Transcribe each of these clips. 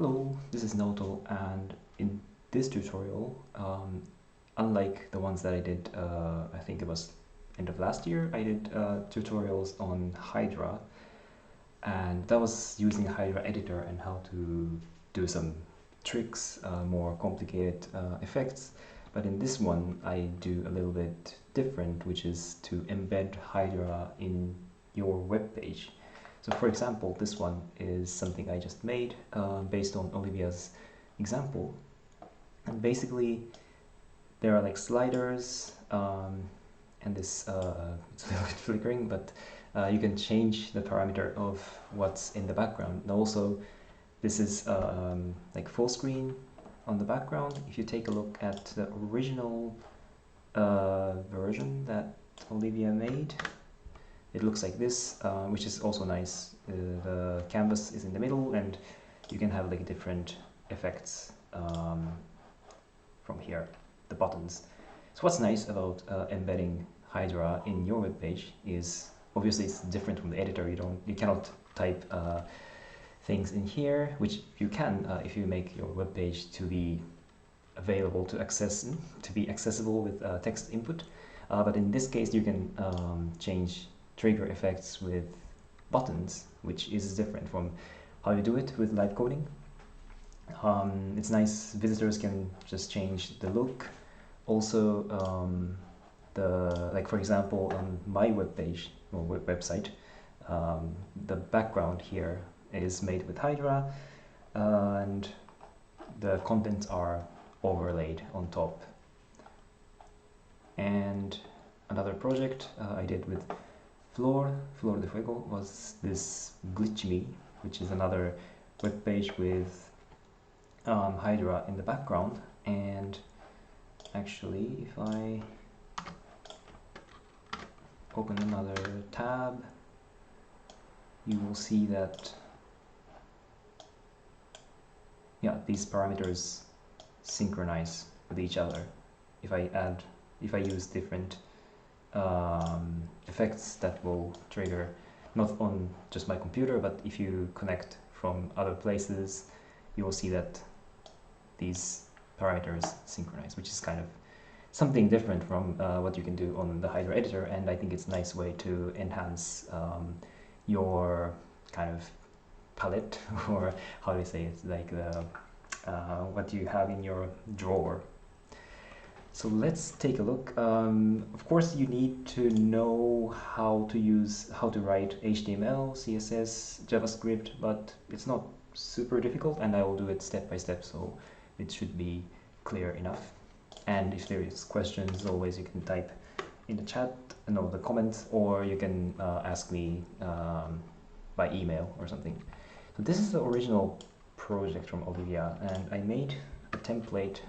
Hello, this is Naoto, and in this tutorial, unlike the ones that I did, I think it was end of last year, I did tutorials on Hydra, and that was using Hydra editor and how to do some tricks, more complicated effects. But in this one, I do a little bit different, which is to embed Hydra in your web page. So for example, this one is something I just made based on Olivia's example. And basically, there are like sliders and this, it's a little bit flickering, but you can change the parameter of what's in the background. And also, this is like full screen on the background. If you take a look at the original version that Olivia made, it looks like this, which is also nice. The canvas is in the middle, and you can have like different effects from here, the buttons. So what's nice about embedding Hydra in your web page is obviously it's different from the editor. You cannot type things in here, which you can if you make your web page to be available to be accessible with text input. But in this case, you can change trigger effects with buttons, which is different from how you do it with live coding. It's nice, visitors can just change the look. Also, like for example, on my web page or website, the background here is made with Hydra, and the contents are overlaid on top. And another project I did with Flor de Fuego was this Glitch Me, which is another web page with Hydra in the background. And actually, if I open another tab, you will see that these parameters synchronize with each other. If I use different effects, that will trigger not on just my computer, but if you connect from other places, you will see that these parameters synchronize, which is kind of something different from what you can do on the Hydra editor, and I think it's a nice way to enhance your kind of palette, or how do you say it, like the what you have in your drawer. So let's take a look. Of course, you need to know how to write HTML, CSS, JavaScript, but it's not super difficult, and I will do it step by step, so it should be clear enough. And if there is questions, always you can type in the chat, the comments, or you can ask me by email or something. So this is the original project from Olivia, and I made a template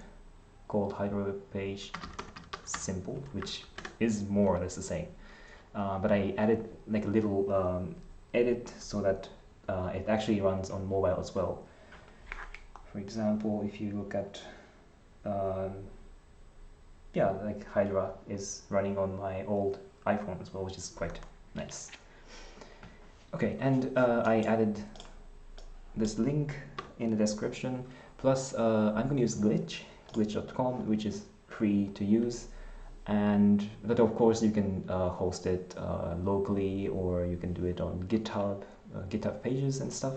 called Hydra web page simple, which is more or less the same. But I added like a little edit so that it actually runs on mobile as well. For example, if you look at like Hydra is running on my old iPhone as well, which is quite nice. Okay, and I added this link in the description, plus I'm going to use glitch.com, which is free to use, but of course you can host it locally, or you can do it on GitHub pages and stuff.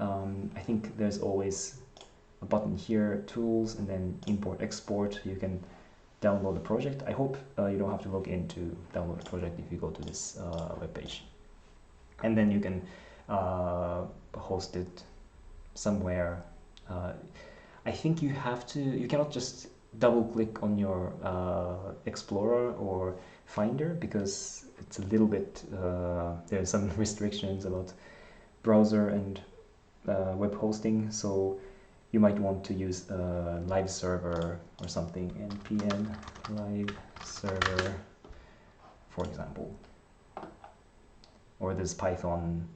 I think there's always a button here, tools, and then import export. You can download the project. I hope you don't have to log in to download the project if you go to this web page, and then you can host it somewhere. I think you cannot just double click on your Explorer or Finder, because it's a little bit, there's some restrictions about browser and web hosting, so you might want to use a live server or something, npm live server, for example, or this Python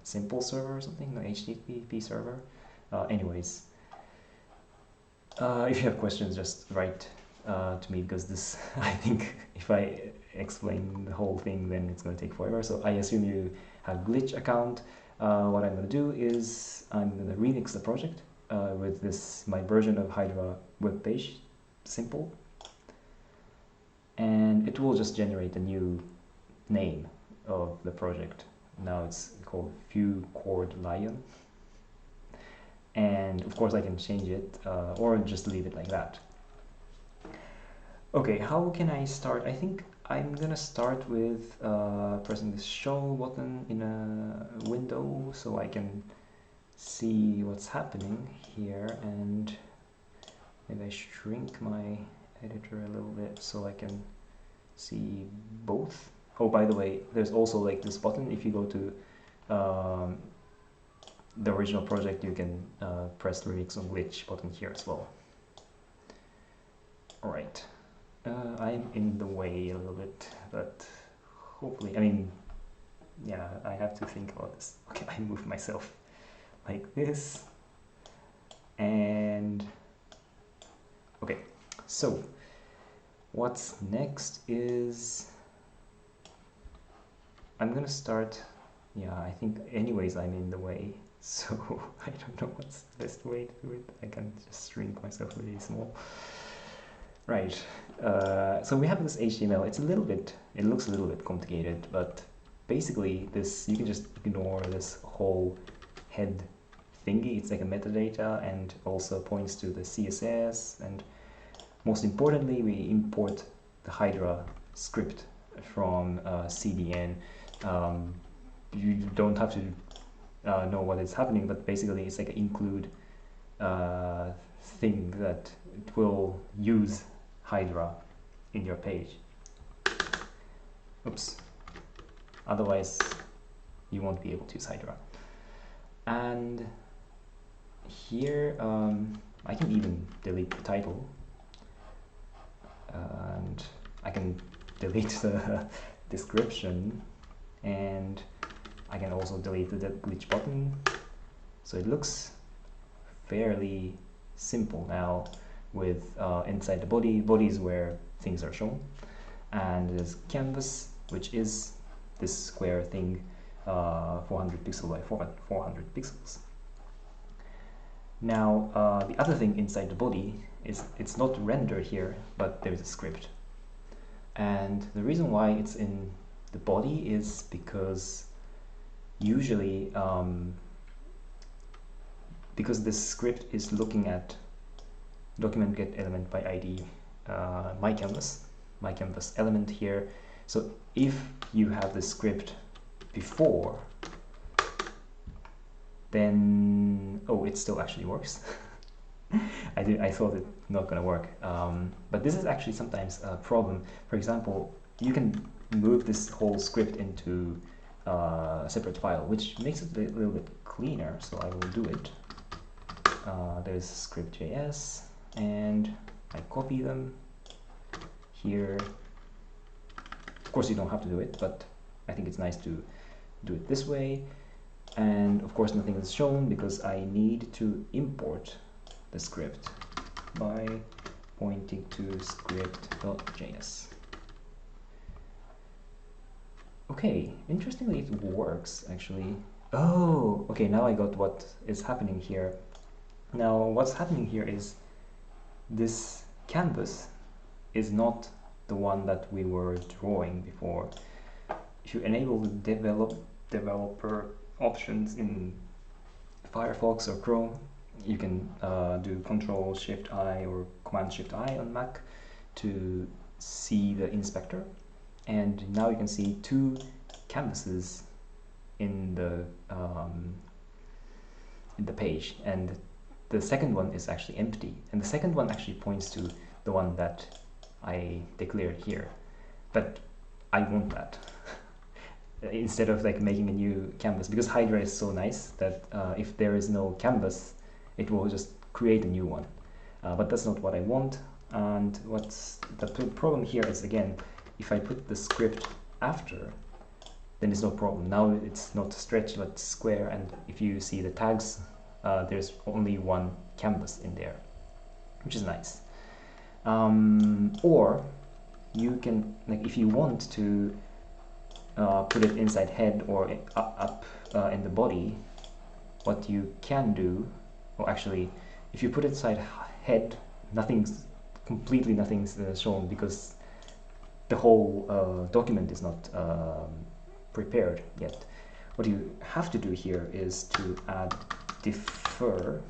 simple server or something, the HTTP server. Anyways, if you have questions, just write to me, because this, I think if I explain the whole thing, then it's going to take forever. So I assume you have Glitch account. what I'm going to do is I'm going to remix the project with this my version of Hydra web page, simple, and it will just generate a new name of the project. Now it's called View Chord Lion, and of course I can change it or just leave it like that. Okay, how can I start? I think I'm gonna start with pressing this show button in a window so I can see what's happening here, and maybe I shrink my editor a little bit so I can see both. Oh, by the way, there's also like this button. If you go to the original project, you can press the remix on glitch button here as well. Alright. I'm in the way a little bit, but hopefully, I mean, yeah, I have to think about this. Okay, I move myself like this, and okay, so what's next is I'm gonna start, yeah, I think anyways I'm in the way, so I don't know what's the best way to do it. I can just shrink myself really small. Right, so we have this HTML. It's a little bit, it looks a little bit complicated, but basically this, you can just ignore this whole head thingy. It's like a metadata and also points to the CSS, and most importantly we import the Hydra script from CDN. You don't have to know what is happening, but basically it's like an include thing that it will use Hydra in your page. Oops. Otherwise, you won't be able to use Hydra. And here, I can even delete the title. And I can delete the description. And I can also delete the glitch button. So it looks fairly simple now, with inside the body is where things are shown, and there's canvas, which is this square thing, 400 pixels by 400 pixels. Now the other thing inside the body is it's not rendered here, but there's a script, and the reason why it's in the body is because usually because this script is looking at document get element by ID my canvas element here. So if you have the script before, then it still actually works. I thought it not gonna work, but this is actually sometimes a problem. For example, you can move this whole script into a separate file, which makes it a little bit cleaner, so I will do it. There's script.js, and I copy them here. Of course you don't have to do it, but I think it's nice to do it this way. And of course nothing is shown because I need to import the script by pointing to script.js. Okay, interestingly it works actually. Oh, okay, now I got what is happening here. Now what's happening here is this canvas is not the one that we were drawing before. If you enable the developer options in Firefox or Chrome, you can do Control-Shift-I or Command-Shift-I on Mac to see the inspector, and now you can see two canvases in the page, and the second one is actually empty, and the second one actually points to the one that I declared here, but I want that instead of like making a new canvas, because Hydra is so nice that if there is no canvas, it will just create a new one, but that's not what I want. And what's the problem here is, again, if I put the script after, then it's no problem. Now it's not stretched but square, and if you see the tags, there's only one canvas in there, which is nice. Or you can, like, if you want to put it inside head or up in the body, what you can do, well actually, if you put it side head, completely nothing's shown because the whole document is not prepared yet. What you have to do here is to add defer,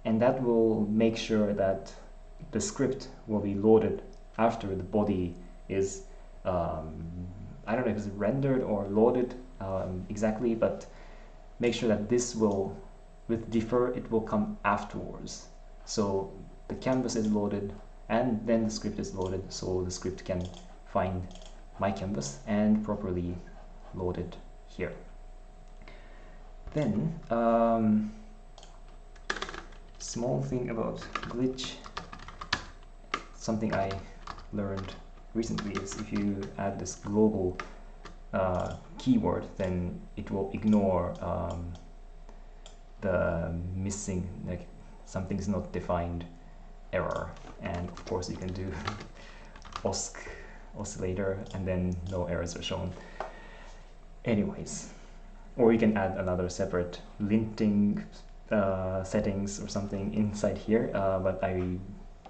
and that will make sure that the script will be loaded after the body is, I don't know if it's rendered or loaded exactly, but make sure that this will, with defer, it will come afterwards. So the canvas is loaded and then the script is loaded, so the script can find my canvas and properly load it here. Then small thing about glitch, something I learned recently is if you add this global keyword, then it will ignore the missing, like something's not defined error, and of course you can do oscillator and then no errors are shown. Anyways, or you can add another separate linting settings or something inside here, but I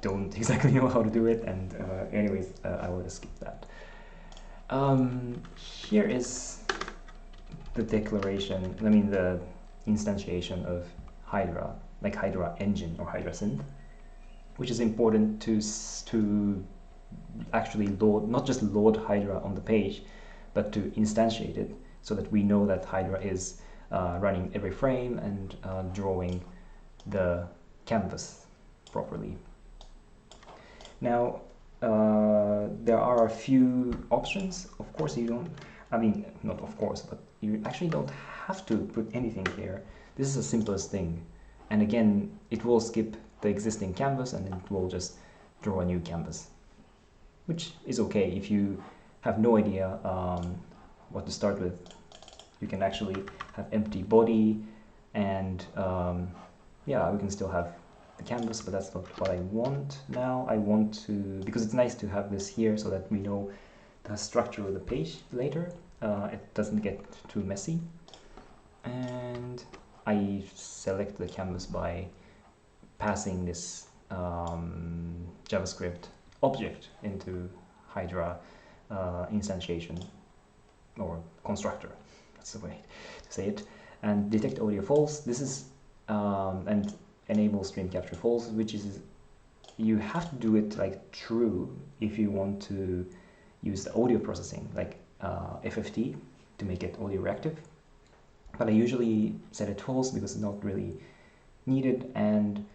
don't exactly know how to do it, and anyways, I will just skip that. Here is the declaration, I mean the instantiation of Hydra, like Hydra engine or Hydra synth, which is important to actually load, not just load Hydra on the page, but to instantiate it so that we know that Hydra is running every frame and drawing the canvas properly. Now, there are a few options. Of course, you don't, I mean, not of course, but you actually don't have to put anything here. This is the simplest thing. And again, it will skip the existing canvas and it will just draw a new canvas, which is okay. If you have no idea what to start with, you can actually have empty body and yeah, we can still have the canvas, but that's not what I want now. I want to, because it's nice to have this here so that we know the structure of the page later. It doesn't get too messy. And I select the canvas by passing this JavaScript object into Hydra instantiation or constructor. That's the way to say it. And detect audio false. This is and enable stream capture false, which is, you have to do it like true if you want to use the audio processing, like FFT, to make it audio reactive. But I usually set it false because it's not really needed, and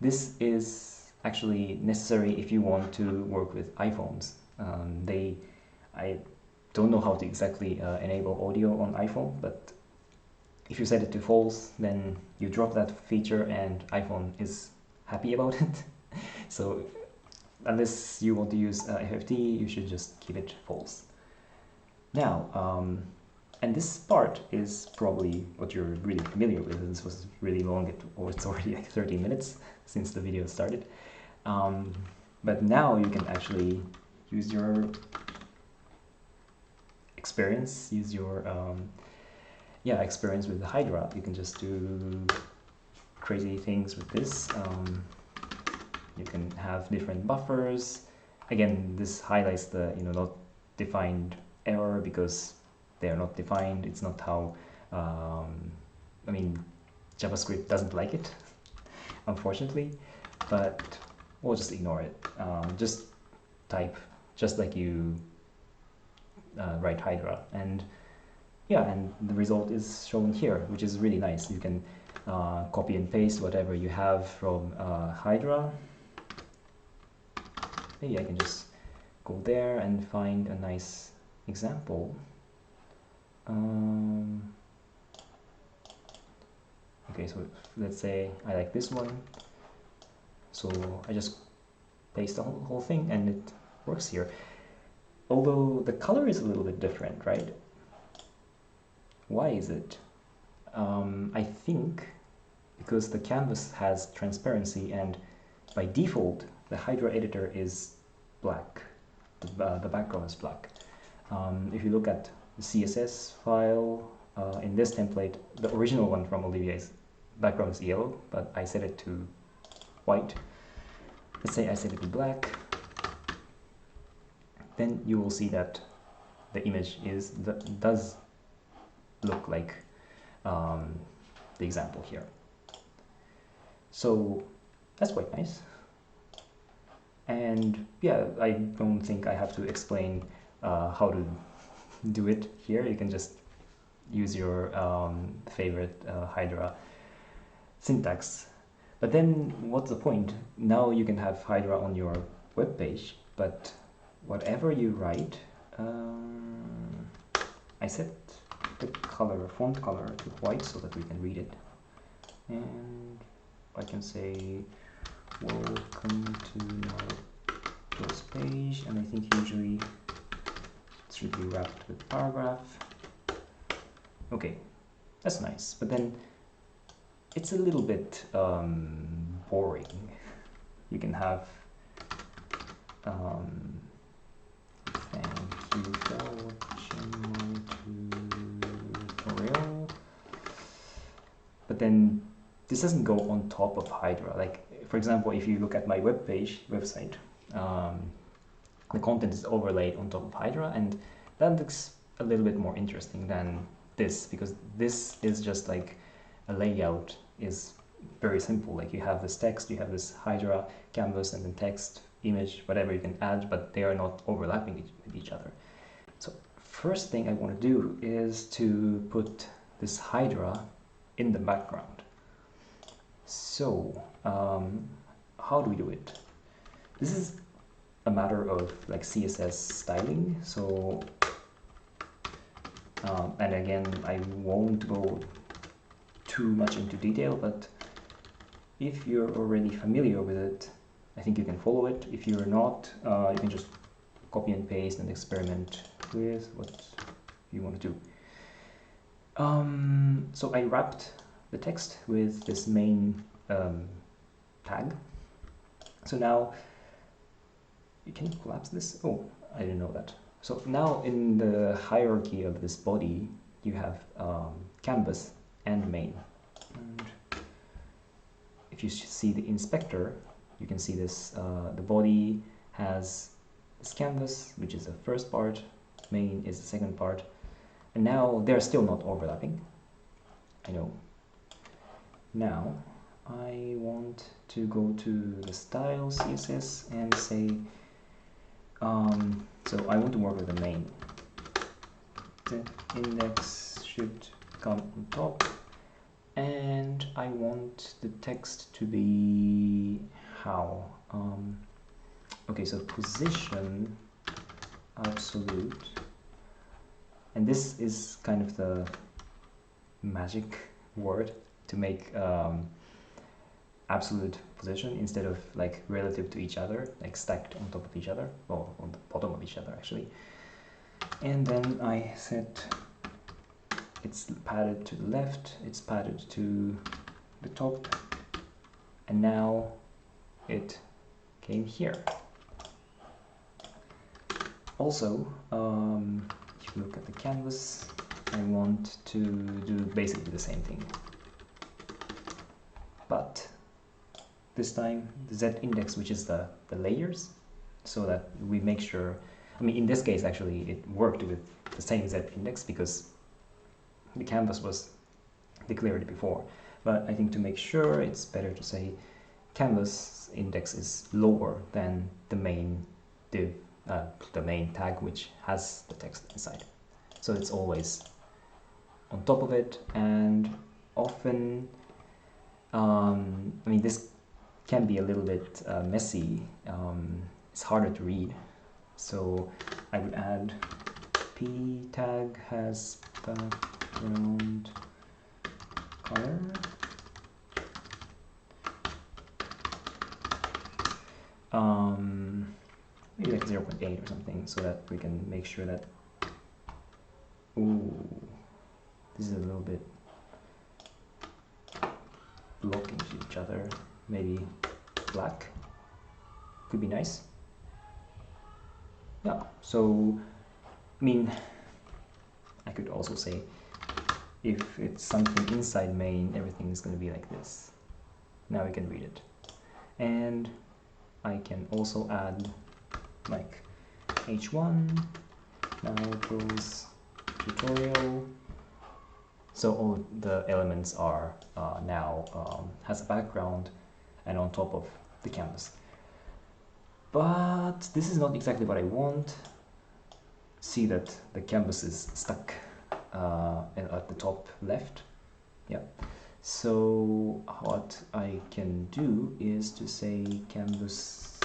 this is actually necessary if you want to work with iPhones. I don't know how to exactly enable audio on iPhone, but if you set it to false, then you drop that feature and iPhone is happy about it. So unless you want to use FFT, you should just keep it false. Now, and this part is probably what you're really familiar with. This was really long, it's already like 30 minutes since the video started. But now you can actually use your experience, use your experience with the Hydra. You can just do crazy things with this. You can have different buffers. Again, this highlights the not defined error because they are not defined. It's not how I mean, JavaScript doesn't like it, unfortunately, but we'll just ignore it. Just type just like you write Hydra, and yeah, and the result is shown here, which is really nice. You can copy and paste whatever you have from Hydra. Maybe I can just go there and find a nice example. Okay, so let's say I like this one. So I just paste the whole thing and it works here. Although the color is a little bit different, right? Why is it? I think because the canvas has transparency, and by default the Hydra editor is black. The background is black. If you look at the CSS file, in this template, the original one from Olivia is background is yellow, but I set it to white. Let's say I set it to black. Then you will see that the image does look like the example here. So that's quite nice. And yeah, I don't think I have to explain how to do it here. You can just use your favorite Hydra syntax. But then what's the point? Now you can have Hydra on your web page, but whatever you write, I set the color, font color to white so that we can read it. And I can say, welcome to my close page, and I think usually it should be wrapped with paragraph. Okay, that's nice, but then it's a little bit boring. You can have thank you for watching my tutorial, but then this doesn't go on top of Hydra. Like, for example, if you look at my website, the content is overlaid on top of Hydra, and that looks a little bit more interesting than this, because this is just like a layout is very simple. Like, you have this text, you have this Hydra canvas, and then text, image, whatever you can add, but they are not overlapping with each other. So first thing I want to do is to put this Hydra in the background. So how do we do it? This is a matter of like CSS styling. So and again, I won't go too much into detail, but if you're already familiar with it, I think you can follow it. If you're not, you can just copy and paste and experiment with what you want to do. So I wrapped the text with this main tag. So now you can collapse this. Oh, I didn't know that. So now in the hierarchy of this body, you have canvas and main. And if you see the inspector, you can see this, the body has this canvas, which is the first part, main is the second part, and now they're still not overlapping. I know. Now I want to go to the style CSS and say, so I want to work with the main. The index should come on top, and I want the text to be how? Okay, so position absolute, and this is kind of the magic word to make absolute position instead of like relative to each other, like stacked on top of each other, or on the bottom of each other actually. And then I set it's padded to the left, it's padded to the top, and now it came here. Also, if you look at the canvas, I want to do basically the same thing, but this time the Z index, which is the layers, so that we make sure, I mean, in this case actually it worked with the same Z index because the canvas was declared before, but I think to make sure it's better to say canvas index is lower than the main div, the main tag, which has the text inside. So it's always on top of it, and often, I mean, this can be a little bit messy. It's harder to read, so I would add p tag has background color. Maybe like 0.8 or something, so that we can make sure that, ooh, this is a little bit blocking each other. Maybe black could be nice. Yeah, so I mean, I could also say if it's something inside main, everything is going to be like this. Now we can read it. And I can also add like h1, now goes tutorial. So all the elements are now has a background and on top of the canvas. But this is not exactly what I want. See that the canvas is stuck at the top left. Yeah. So what I can do is to say canvas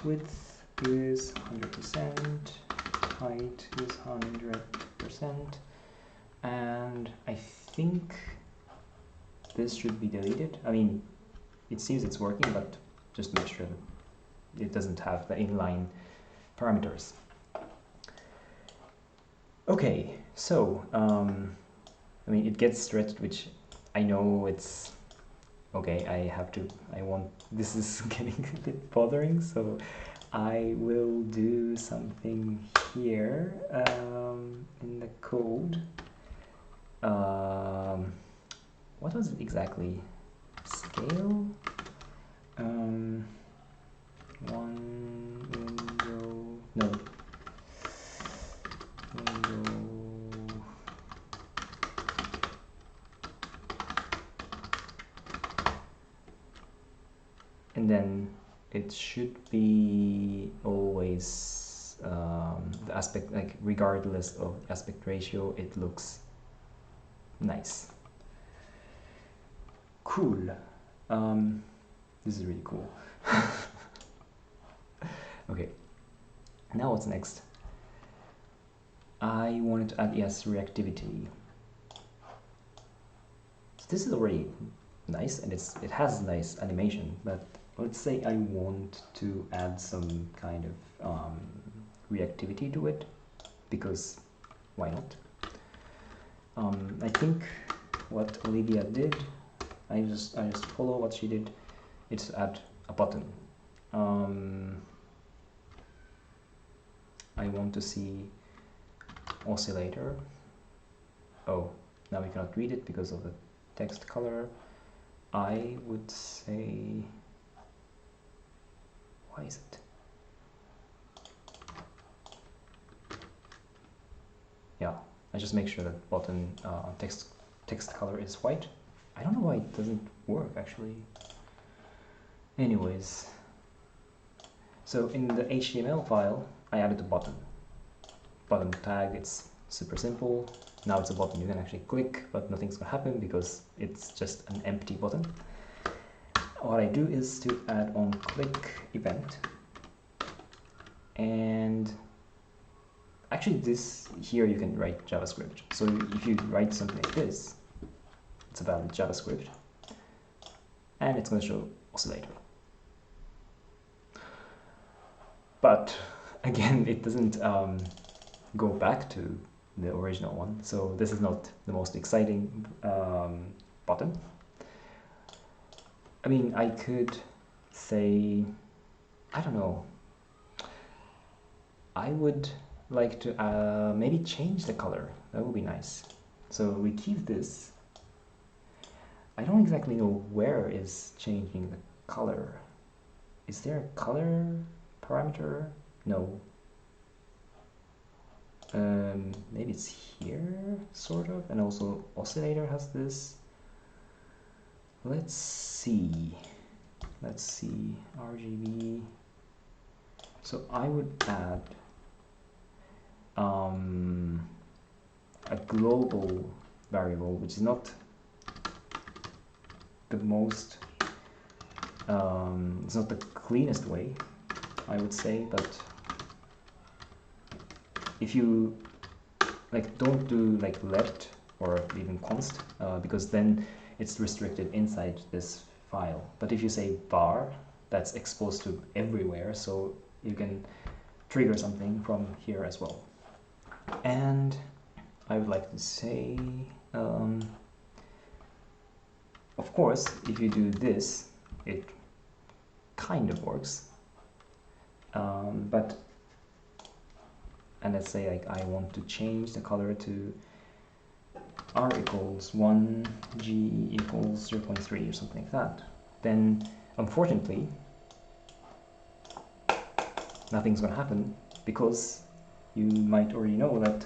width is 100%, height is 100%, and I think this should be deleted. I mean, it seems it's working, but just make sure that it doesn't have the inline parameters. Okay, so I mean, it gets stretched, which I know it's okay. This is getting a bit bothering, so I will do something here in the code. What was it exactly? Scale? One window, no. Window. And then it should be always the aspect, like regardless of aspect ratio, it looks nice. Cool. This is really cool. Okay, now what's next? I wanted to add, yes, reactivity. So this is already nice, and it has nice animation, but let's say I want to add some kind of reactivity to it, because why not? I think what Olivia did, I just follow what she did. It's add a button. I want to see oscillator. Oh, now we cannot read it because of the text color. I would say, why is it? Yeah, I just make sure that button text color is white. I don't know why it doesn't work actually. Anyways, so in the HTML file, I added a button tag. It's super simple. Now it's a button you can actually click, but nothing's gonna happen because it's just an empty button. What I do is to add on click event, and actually this here you can write JavaScript. So if you write something like this, it's a valid JavaScript, and it's going to show oscillator. But again, it doesn't go back to the original one, so this is not the most exciting button. I mean, I could say, I don't know, I would like to maybe change the color. That would be nice. So we keep this. I don't exactly know where is changing the color. Is there a color parameter? No. Maybe it's here, sort of, and also oscillator has this. Let's see, RGB. So I would add a global variable, which is not the most, it's not the cleanest way, I would say, but if you don't do like let or even const, because then it's restricted inside this file. But if you say var, that's exposed to everywhere, so you can trigger something from here as well. And I would like to say, of course, if you do this, it kind of works. And let's say like I want to change the color to r equals 1, g equals 0.3 or something like that, then unfortunately nothing's going to happen, because you might already know that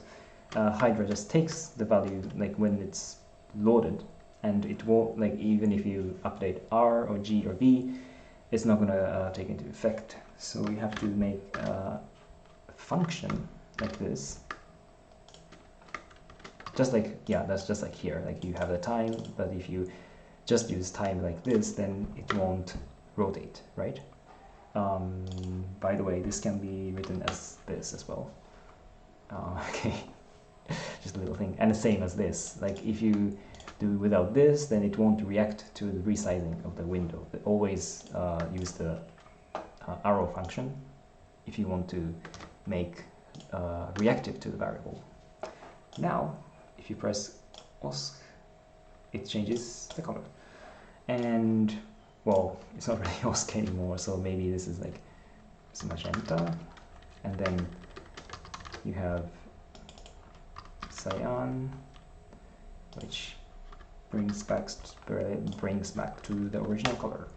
Hydra just takes the value like when it's loaded, and it won't, like, even if you update r or g or v, it's not going to take into effect. So we have to make a function like this, just like, yeah, that's just like here, like you have the time, but if you just use time like this, then it won't rotate, right? By the way, this can be written as this as well. Okay, just a little thing. And the same as this, like if you do without this, then it won't react to the resizing of the window. But always use the arrow function if you want to make reactive to the variable. Now, if you press OSC, it changes the color. And, well, it's not really OSC anymore, so maybe this is like it's magenta, and then you have cyan, which brings back to the original color.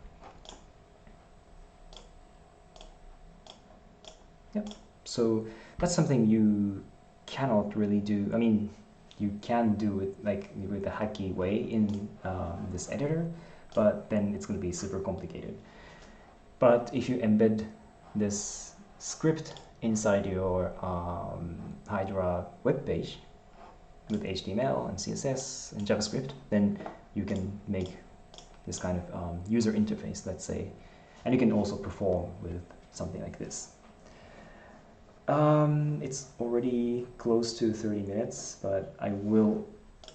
Yep. So that's something you cannot really do. I mean, you can do it like with a hacky way in this editor, but then it's going to be super complicated. But if you embed this script inside your Hydra web page with HTML and CSS and JavaScript, then you can make this kind of user interface, let's say, and you can also perform with something like this. It's already close to 30 minutes, but I will,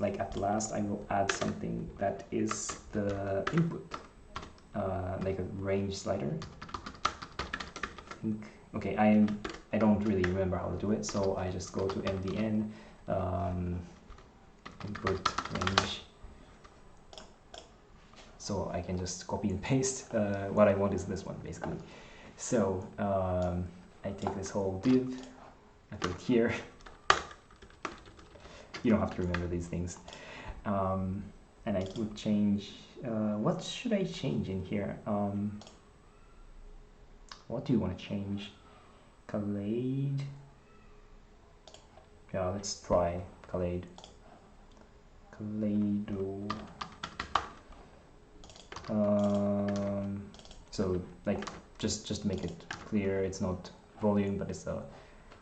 like at last, I will add something that is the input, like a range slider. Okay, I don't really remember how to do it, so I just go to MDN, input range. So I can just copy and paste. What I want is this one, basically. So I take this whole div, I put it here. You don't have to remember these things. And I would change, what should I change in here? What do you want to change? Collade. Yeah, let's try collade. Collado. So like just make it clear, it's not volume, but it's a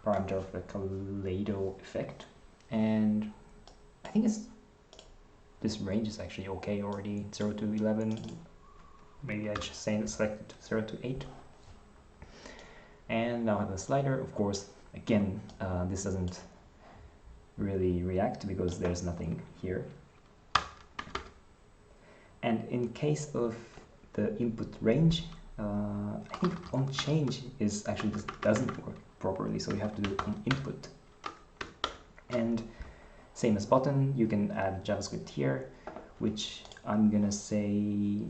parameter of the Collado effect. And I think this range is actually okay already, 0 to 11. Maybe I just select 0 to 8. And now I have a slider. Of course, again, this doesn't really react because there's nothing here. And in case of the input range, I think on change is actually doesn't work properly, so you have to do on input. And same as button, you can add JavaScript here, which I'm gonna say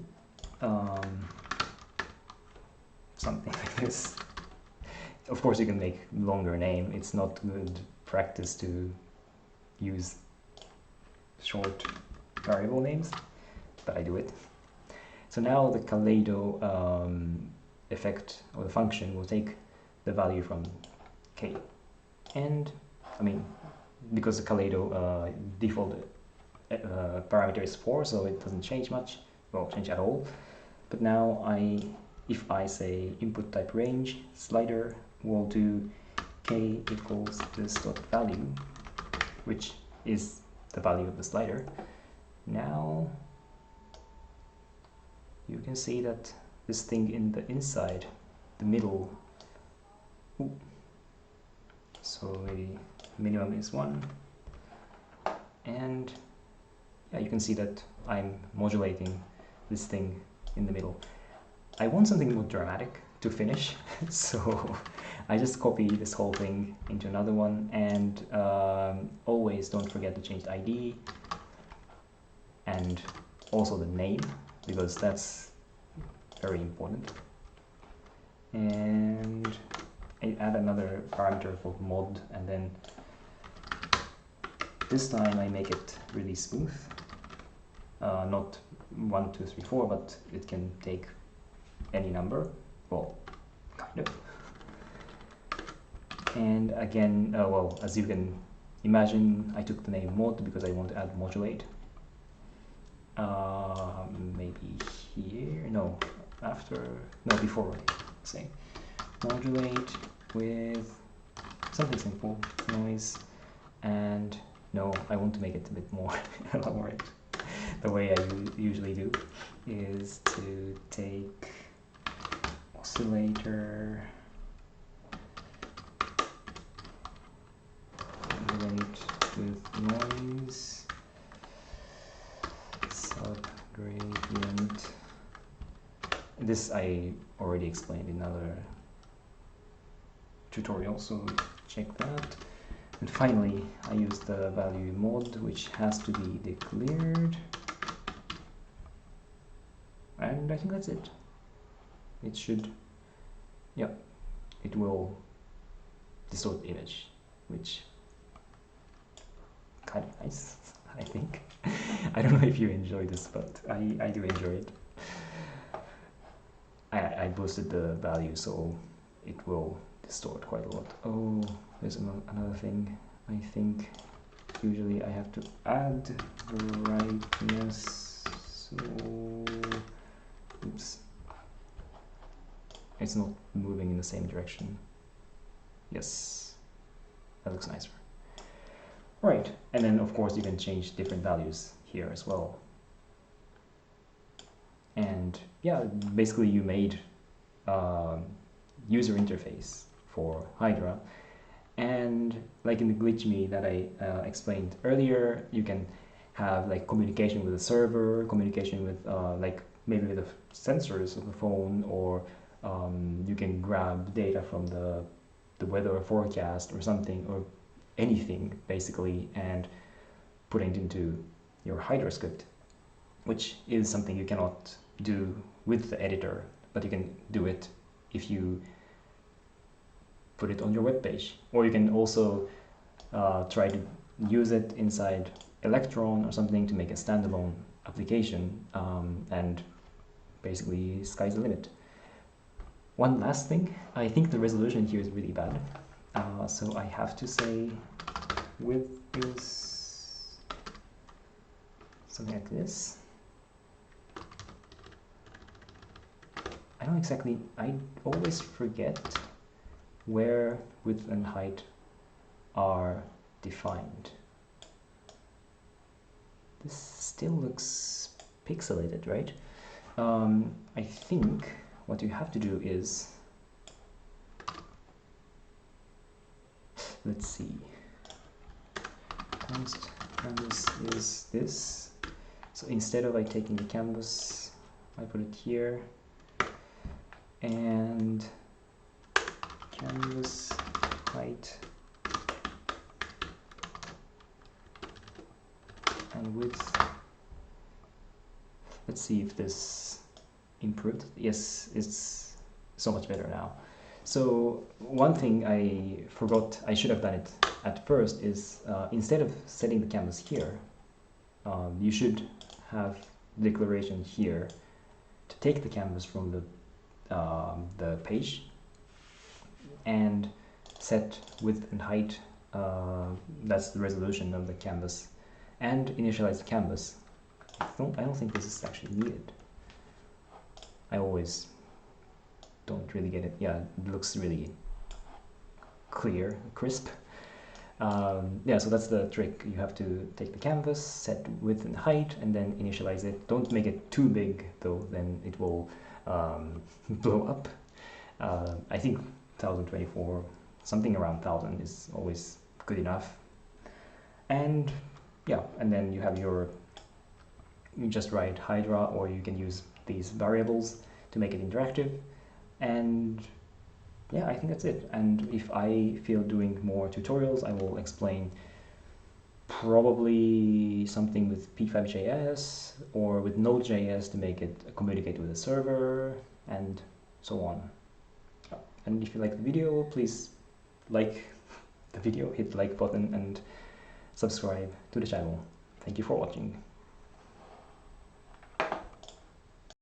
something like this. Of course, you can make longer name. It's not good practice to use short variable names, but I do it. So now the Collado effect, or the function, will take the value from k. And, I mean, because the Collado default parameter is 4, so it doesn't change much, well, change at all. But now if I say input type range slider, will do k equals this dot value, which is the value of the slider. Now you can see that this thing in the inside, the middle, so maybe minimum is 1, and yeah, you can see that I'm modulating this thing in the middle. I want something more dramatic to finish, so I just copy this whole thing into another one, and always don't forget to change the ID and also the name, because that's very important. And I add another parameter for mod, and then this time I make it really smooth. Not 1, 2, 3, 4, but it can take any number. Well, kind of. And again, well, as you can imagine, I took the name mod because I want to add modulate. Maybe here, no, after, no, before, say, modulate with something simple, noise, and no, I want to make it a bit more elaborate. The way I usually do is to take oscillator, modulate with noise, subgradient. This I already explained in another tutorial, so check that. And finally, I use the value mod, which has to be declared. And I think that's it. It should, yeah, it will distort the image, which kind of nice, I think. I don't know if you enjoy this, but I do enjoy it. I boosted the value, so it will distort quite a lot. Oh, there's another thing. I think usually I have to add brightness, so oops, it's not moving in the same direction. Yes, that looks nicer. Right, and then of course you can change different values here as well. And yeah, basically you made user interface for Hydra, and like in the glitch me that I explained earlier, you can have like communication with the server, communication with like maybe with the sensors of the phone, or you can grab data from the weather forecast or something, or anything basically, and put it into your Hydra script, which is something you cannot do with the editor, but you can do it if you put it on your web page. Or you can also try to use it inside Electron or something to make a standalone application, and basically sky's the limit. One last thing, I think the resolution here is really bad, so I have to say width is something like this. I don't exactly, I always forget where width and height are defined. This still looks pixelated, right? I think what you have to do is, let's see, const canvas is this. So instead of like taking the canvas, I put it here, and canvas height and width. Let's see if this improved. Yes, it's so much better now. So one thing I forgot, I should have done it at first, is instead of setting the canvas here, you should have the declaration here to take the canvas from the page and set width and height, that's the resolution of the canvas, and initialize the canvas. I don't think this is actually needed. I always don't really get it. Yeah, it looks really clear, crisp. Yeah, so that's the trick. You have to take the canvas, set width and height, and then initialize it. Don't make it too big though, then it will blow up. I think 1024, something around 1000 is always good enough. And yeah, and then you have your, you just write Hydra, or you can use these variables to make it interactive. And yeah, I think that's it. And if I feel doing more tutorials, I will explain probably something with P5.js or with Node.js to make it communicate with the server and so on. And if you like the video, please like the video, hit the like button and subscribe to the channel. Thank you for watching.